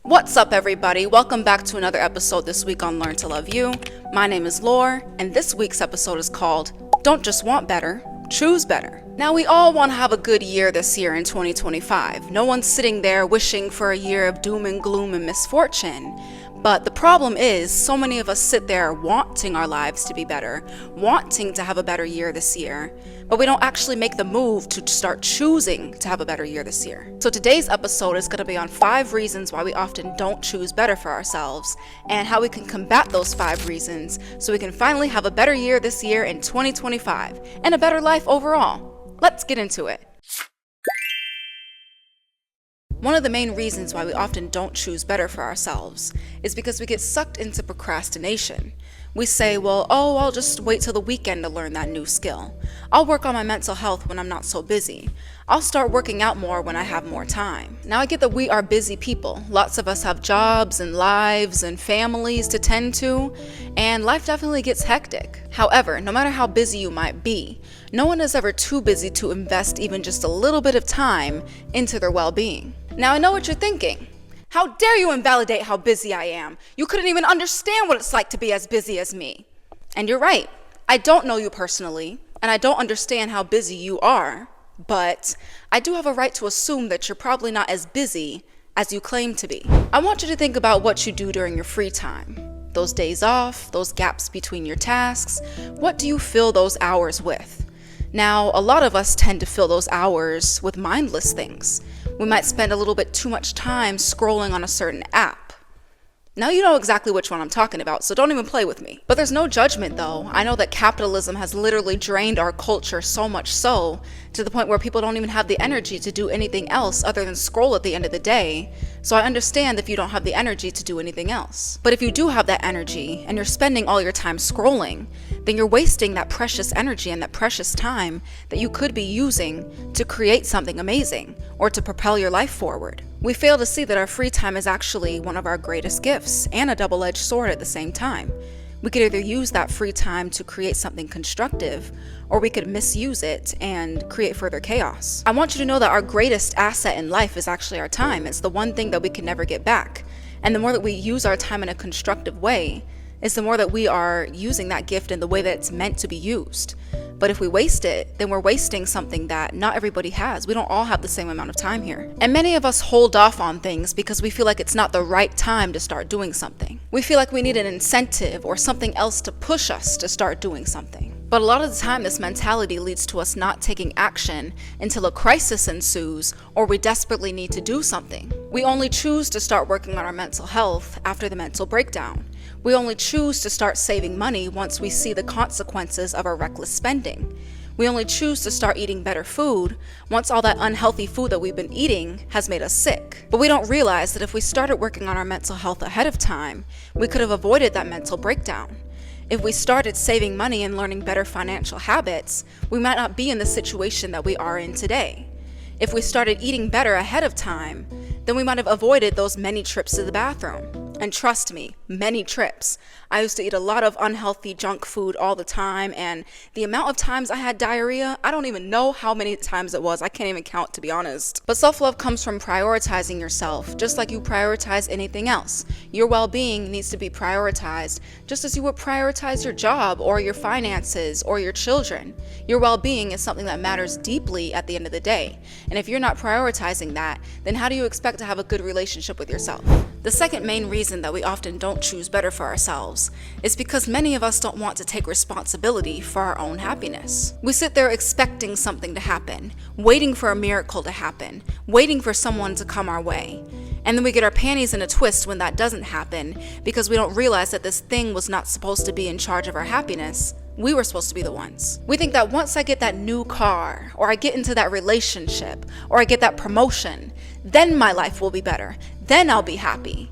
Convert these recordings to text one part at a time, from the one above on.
What's up, everybody? Welcome back to another episode this week on Learn to Love You. My name is Laure, and this week's episode is called Don't Just Want Better, Choose Better. Now, we all want to have a good year this year in 2025. No one's sitting there wishing for a year of doom and gloom and misfortune. But the problem is, so many of us sit there wanting our lives to be better, wanting to have a better year this year, but we don't actually make the move to start choosing to have a better year this year. So today's episode is going to be on 5 reasons why we often don't choose better for ourselves, and how we can combat those 5 reasons so we can finally have a better year this year in 2025, and a better life overall. Let's get into it. One of the main reasons why we often don't choose better for ourselves is because we get sucked into procrastination. We say, I'll just wait till the weekend to learn that new skill. I'll work on my mental health when I'm not so busy. I'll start working out more when I have more time. Now, I get that we are busy people. Lots of us have jobs and lives and families to tend to, and life definitely gets hectic. However, no matter how busy you might be, no one is ever too busy to invest even just a little bit of time into their well-being. Now, I know what you're thinking. How dare you invalidate how busy I am? You couldn't even understand what it's like to be as busy as me. And you're right. I don't know you personally, and I don't understand how busy you are, but I do have a right to assume that you're probably not as busy as you claim to be. I want you to think about what you do during your free time. Those days off, those gaps between your tasks. What do you fill those hours with? Now, a lot of us tend to fill those hours with mindless things. We might spend a little bit too much time scrolling on a certain app. Now you know exactly which one I'm talking about, so don't even play with me. But there's no judgment though. I know that capitalism has literally drained our culture so much so, to the point where people don't even have the energy to do anything else other than scroll at the end of the day. So I understand if you don't have the energy to do anything else. But if you do have that energy, and you're spending all your time scrolling, then you're wasting that precious energy and that precious time that you could be using to create something amazing, or to propel your life forward. We fail to see that our free time is actually one of our greatest gifts, and a double-edged sword at the same time. We could either use that free time to create something constructive, or we could misuse it and create further chaos. I want you to know that our greatest asset in life is actually our time. It's the one thing that we can never get back. And the more that we use our time in a constructive way, is the more that we are using that gift in the way that it's meant to be used. But if we waste it, then we're wasting something that not everybody has. We don't all have the same amount of time here. And many of us hold off on things because we feel like it's not the right time to start doing something. We feel like we need an incentive or something else to push us to start doing something. But a lot of the time, this mentality leads to us not taking action until a crisis ensues, or we desperately need to do something. We only choose to start working on our mental health after the mental breakdown. We only choose to start saving money once we see the consequences of our reckless spending. We only choose to start eating better food once all that unhealthy food that we've been eating has made us sick. But we don't realize that if we started working on our mental health ahead of time, we could have avoided that mental breakdown. If we started saving money and learning better financial habits, we might not be in the situation that we are in today. If we started eating better ahead of time, then we might have avoided those many trips to the bathroom. And trust me, many trips. I used to eat a lot of unhealthy junk food all the time, and the amount of times I had diarrhea, I don't even know how many times it was. I can't even count, to be honest. But self-love comes from prioritizing yourself, just like you prioritize anything else. Your well-being needs to be prioritized, just as you would prioritize your job or your finances or your children. Your well-being is something that matters deeply at the end of the day. And if you're not prioritizing that, then how do you expect to have a good relationship with yourself? The second main reason that we often don't choose better for ourselves is because many of us don't want to take responsibility for our own happiness. We sit there expecting something to happen, waiting for a miracle to happen, waiting for someone to come our way. And then we get our panties in a twist when that doesn't happen because we don't realize that this thing was not supposed to be in charge of our happiness. We were supposed to be the ones. We think that once I get that new car, or I get into that relationship, or I get that promotion, then my life will be better. Then I'll be happy.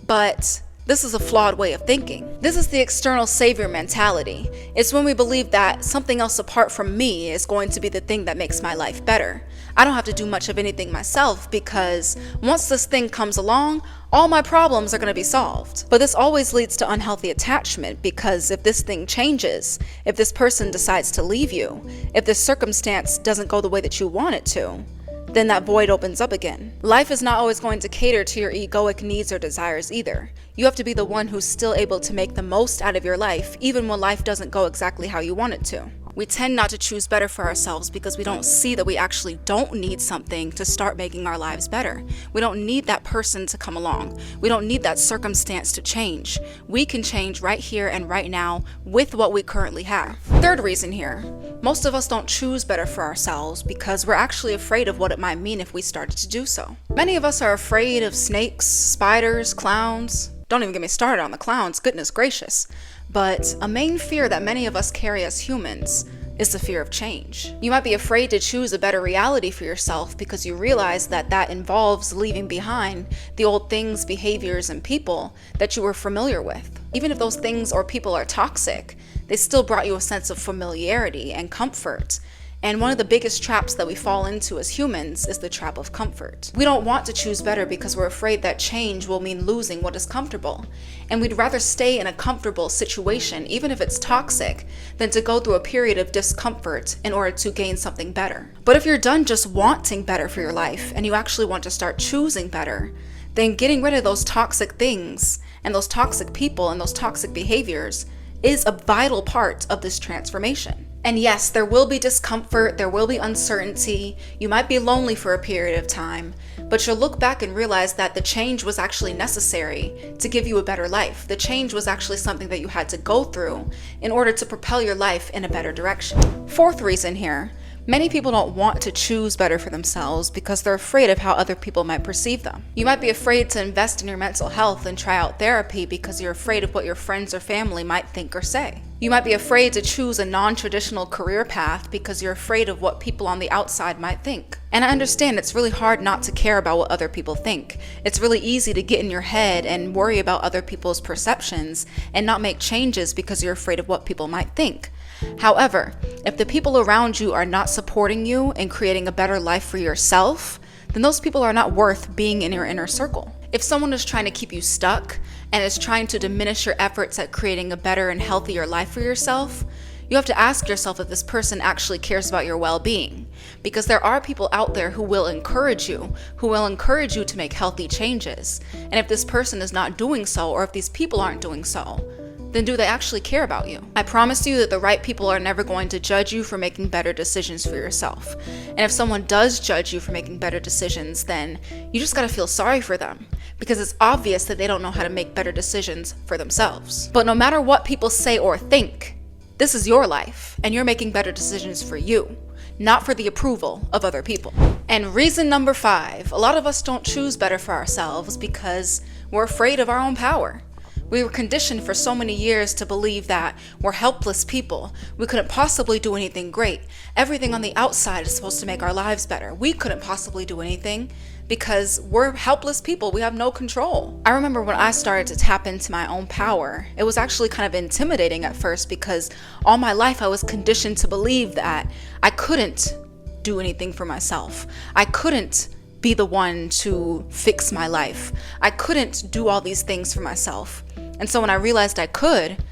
But this is a flawed way of thinking. This is the external savior mentality. It's when we believe that something else apart from me is going to be the thing that makes my life better. I don't have to do much of anything myself because once this thing comes along, all my problems are going to be solved. But this always leads to unhealthy attachment because if this thing changes, if this person decides to leave you, if this circumstance doesn't go the way that you want it to, then that void opens up again. Life is not always going to cater to your egoic needs or desires either. You have to be the one who's still able to make the most out of your life, even when life doesn't go exactly how you want it to. We tend not to choose better for ourselves because we don't see that we actually don't need something to start making our lives better. We don't need that person to come along. We don't need that circumstance to change. We can change right here and right now with what we currently have. Third reason here, most of us don't choose better for ourselves because we're actually afraid of what it might mean if we started to do so. Many of us are afraid of snakes, spiders, clowns. Don't even get me started on the clowns, goodness gracious. But a main fear that many of us carry as humans is the fear of change. You might be afraid to choose a better reality for yourself because you realize that that involves leaving behind the old things, behaviors, and people that you were familiar with. Even if those things or people are toxic, they still brought you a sense of familiarity and comfort. And one of the biggest traps that we fall into as humans is the trap of comfort. We don't want to choose better because we're afraid that change will mean losing what is comfortable. And we'd rather stay in a comfortable situation, even if it's toxic, than to go through a period of discomfort in order to gain something better. But if you're done just wanting better for your life and you actually want to start choosing better, then getting rid of those toxic things and those toxic people and those toxic behaviors is a vital part of this transformation. And yes, there will be discomfort, there will be uncertainty, you might be lonely for a period of time, but you'll look back and realize that the change was actually necessary to give you a better life. The change was actually something that you had to go through in order to propel your life in a better direction. Fourth reason here, many people don't want to choose better for themselves because they're afraid of how other people might perceive them. You might be afraid to invest in your mental health and try out therapy because you're afraid of what your friends or family might think or say. You might be afraid to choose a non-traditional career path because you're afraid of what people on the outside might think. And I understand it's really hard not to care about what other people think. It's really easy to get in your head and worry about other people's perceptions and not make changes because you're afraid of what people might think. However, if the people around you are not supporting you in creating a better life for yourself, then those people are not worth being in your inner circle. If someone is trying to keep you stuck and is trying to diminish your efforts at creating a better and healthier life for yourself, you have to ask yourself if this person actually cares about your well-being. Because there are people out there who will encourage you to make healthy changes. And if this person is not doing so, or if these people aren't doing so, then do they actually care about you? I promise you that the right people are never going to judge you for making better decisions for yourself. And if someone does judge you for making better decisions, then you just gotta feel sorry for them, because it's obvious that they don't know how to make better decisions for themselves. But no matter what people say or think, this is your life, and you're making better decisions for you, not for the approval of other people. And reason number 5, a lot of us don't choose better for ourselves because we're afraid of our own power. We were conditioned for so many years to believe that we're helpless people. We couldn't possibly do anything great. Everything on the outside is supposed to make our lives better. We couldn't possibly do anything because we're helpless people. We have no control. I remember when I started to tap into my own power, it was actually kind of intimidating at first because all my life I was conditioned to believe that I couldn't do anything for myself. I couldn't be the one to fix my life. I couldn't do all these things for myself. And so when I realized I could,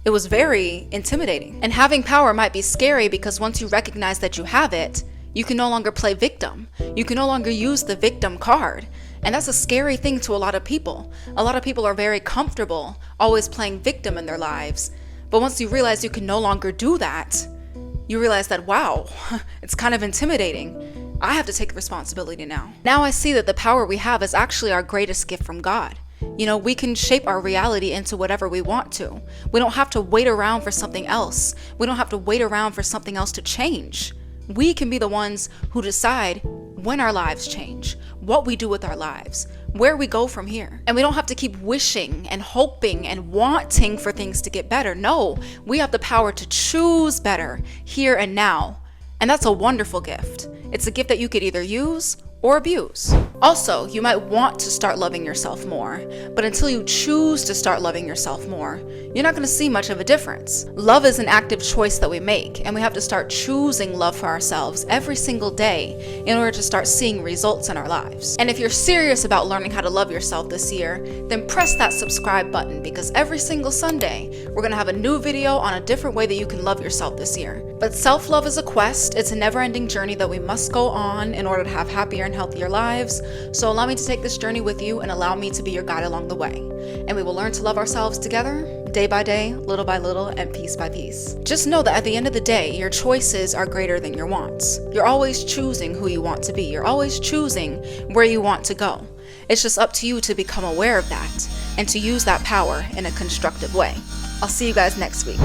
it was very intimidating. And having power might be scary because once you recognize that you have it, you can no longer play victim. You can no longer use the victim card. And that's a scary thing to a lot of people. A lot of people are very comfortable always playing victim in their lives. But once you realize you can no longer do that, you realize that, wow, it's kind of intimidating. I have to take responsibility now. Now I see that the power we have is actually our greatest gift from God. You know, we can shape our reality into whatever we want to. We don't have to wait around for something else. We don't have to wait around for something else to change. We can be the ones who decide when our lives change, what we do with our lives, where we go from here. And we don't have to keep wishing and hoping and wanting for things to get better. No, we have the power to choose better here and now. And that's a wonderful gift. It's a gift that you could either use or abuse. Also, you might want to start loving yourself more, but until you choose to start loving yourself more, you're not going to see much of a difference. Love is an active choice that we make, and we have to start choosing love for ourselves every single day in order to start seeing results in our lives. And if you're serious about learning how to love yourself this year, then press that subscribe button, because every single Sunday, we're going to have a new video on a different way that you can love yourself this year. But self-love is a quest. It's a never-ending journey that we must go on in order to have happier and healthier lives. So allow me to take this journey with you and allow me to be your guide along the way. And we will learn to love ourselves together, day by day, little by little, and piece by piece. Just know that at the end of the day, your choices are greater than your wants. You're always choosing who you want to be. You're always choosing where you want to go. It's just up to you to become aware of that and to use that power in a constructive way. I'll see you guys next week.